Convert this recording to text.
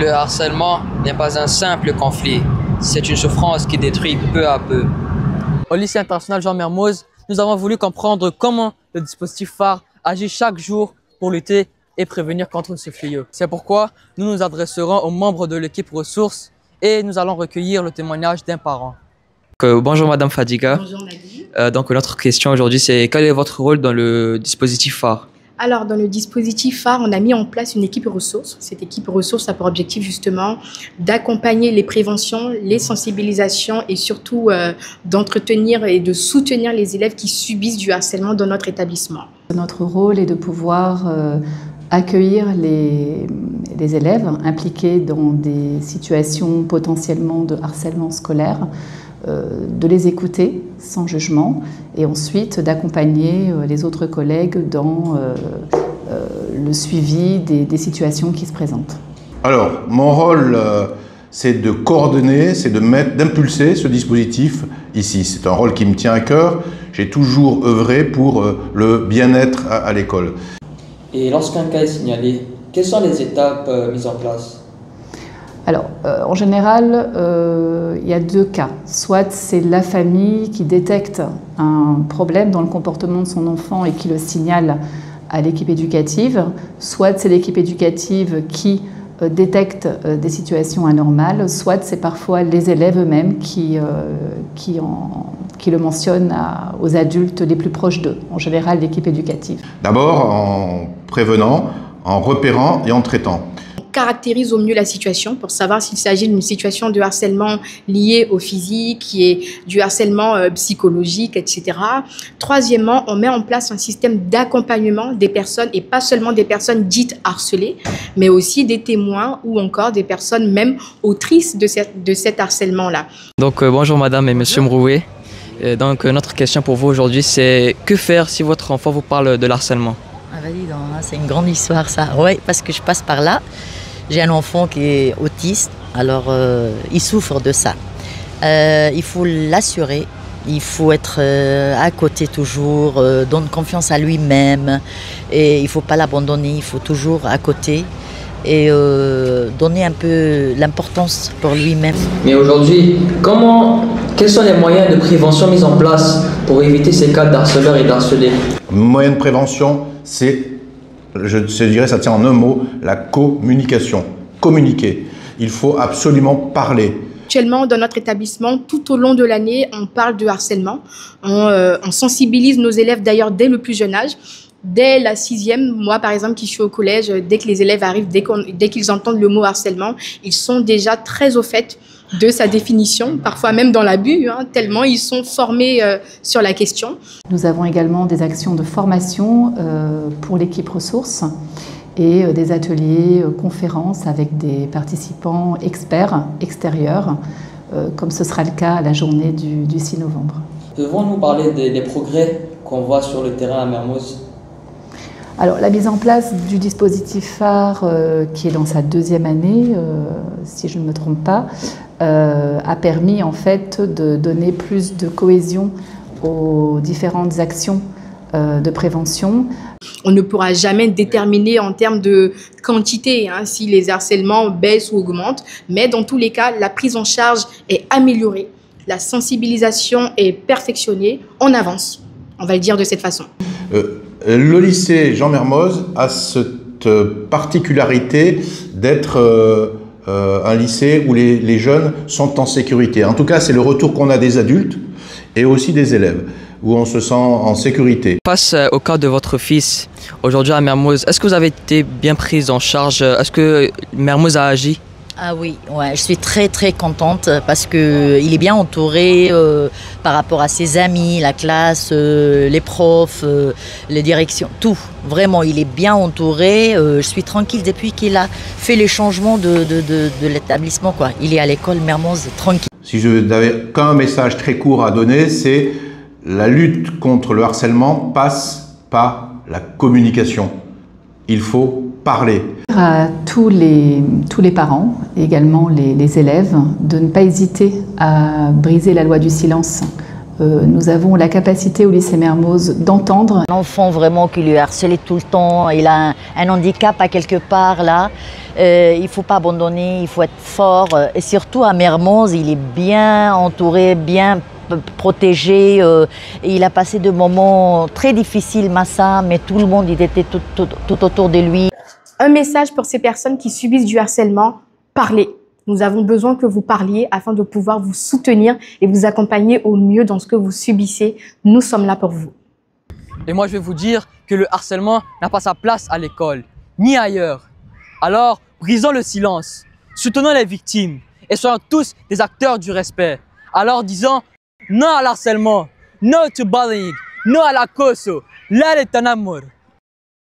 Le harcèlement n'est pas un simple conflit, c'est une souffrance qui détruit peu à peu. Au lycée international Jean Mermoz, nous avons voulu comprendre comment le dispositif phare agit chaque jour pour lutter et prévenir contre ce fléau. C'est pourquoi nous nous adresserons aux membres de l'équipe ressources et nous allons recueillir le témoignage d'un parent. Bonjour Madame Fadiga. Bonjour Nadi. Donc notre question aujourd'hui c'est quel est votre rôle dans le dispositif phare? Alors, dans le dispositif phare, on a mis en place une équipe ressources. Cette équipe ressources a pour objectif justement d'accompagner les préventions, les sensibilisations et surtout d'entretenir et de soutenir les élèves qui subissent du harcèlement dans notre établissement. Notre rôle est de pouvoir accueillir les élèves impliqués dans des situations potentiellement de harcèlement scolaire, de les écouter sans jugement et ensuite d'accompagner les autres collègues dans le suivi des situations qui se présentent. Alors, mon rôle, c'est de coordonner, c'est d'impulser ce dispositif ici. C'est un rôle qui me tient à cœur. J'ai toujours œuvré pour le bien-être à l'école. Et lorsqu'un cas est signalé, quelles sont les étapes mises en place? Alors, en général, il y a deux cas. Soit c'est la famille qui détecte un problème dans le comportement de son enfant et qui le signale à l'équipe éducative, soit c'est l'équipe éducative qui détecte des situations anormales, soit c'est parfois les élèves eux-mêmes qui le mentionnent aux adultes les plus proches d'eux, en général l'équipe éducative. D'abord en prévenant, en repérant et en traitant. Caractérise au mieux la situation pour savoir s'il s'agit d'une situation de harcèlement lié au physique, qui est du harcèlement psychologique, etc. Troisièmement, on met en place un système d'accompagnement des personnes et pas seulement des personnes dites harcelées, mais aussi des témoins ou encore des personnes même autrices de cet harcèlement-là. Donc bonjour madame et monsieur Mroué. Donc notre question pour vous aujourd'hui c'est que faire si votre enfant vous parle de harcèlement? Ah bah dis donc, c'est une grande histoire ça. Oui, parce que je passe par là. J'ai un enfant qui est autiste, alors il souffre de ça. Il faut l'assurer, il faut être à côté toujours, donner confiance à lui-même. Et il ne faut pas l'abandonner, il faut toujours à côté et donner un peu l'importance pour lui-même. Mais aujourd'hui, quels sont les moyens de prévention mis en place pour éviter ces cas d'harceleurs et d'harcelés? Moyen de prévention, je dirais, ça tient en un mot, la communication. Communiquer. Il faut absolument parler. Actuellement, dans notre établissement, tout au long de l'année, on parle de harcèlement. On sensibilise nos élèves d'ailleurs dès le plus jeune âge. Dès la 6e, moi par exemple qui suis au collège, dès que les élèves arrivent, dès qu'ils entendent le mot harcèlement, ils sont déjà très au fait de sa définition, parfois même dans l'abus, tellement ils sont formés sur la question. Nous avons également des actions de formation pour l'équipe ressources et des ateliers, conférences avec des participants experts extérieurs, comme ce sera le cas à la journée du 6 novembre. Pouvons nous parler des progrès qu'on voit sur le terrain à Mermoz? Alors, la mise en place du dispositif phare, qui est dans sa 2e année, si je ne me trompe pas, a permis en fait de donner plus de cohésion aux différentes actions de prévention. On ne pourra jamais déterminer en termes de quantité si les harcèlements baissent ou augmentent, mais dans tous les cas, la prise en charge est améliorée, la sensibilisation est perfectionnée, on avance, on va le dire de cette façon. Le lycée Jean Mermoz a cette particularité d'être un lycée où les jeunes sont en sécurité. En tout cas, c'est le retour qu'on a des adultes et aussi des élèves, où on se sent en sécurité. Face au cas de votre fils, aujourd'hui à Mermoz, est-ce que vous avez été bien prise en charge? Est-ce que Mermoz a agi? Ah oui, ouais, je suis très très contente parce qu'il est bien entouré par rapport à ses amis, la classe, les profs, les directions, tout. Vraiment, il est bien entouré. Je suis tranquille depuis qu'il a fait les changements de l'établissement, quoi. Il est à l'école Mermoz tranquille. Si je n'avais qu'un message très court à donner, c'est la lutte contre le harcèlement passe par la communication. Il faut parler. À tous les parents, et également les élèves, de ne pas hésiter à briser la loi du silence Nous avons la capacité au lycée Mermoz d'entendre. Un enfant vraiment qui lui est harcelé tout le temps, il a un handicap à quelque part là. Il ne faut pas abandonner, il faut être fort. Et surtout à Mermoz, il est bien entouré, bien protégé. Et il a passé de moments très difficiles, Massa, mais tout le monde il était tout autour de lui. Un message pour ces personnes qui subissent du harcèlement, parlez. Nous avons besoin que vous parliez afin de pouvoir vous soutenir et vous accompagner au mieux dans ce que vous subissez. Nous sommes là pour vous. Et moi, je vais vous dire que le harcèlement n'a pas sa place à l'école, ni ailleurs. Alors, brisons le silence, soutenons les victimes et soyons tous des acteurs du respect. Alors, disons non à l'harcèlement, non to bullying, non à l'acoso, là est un amour.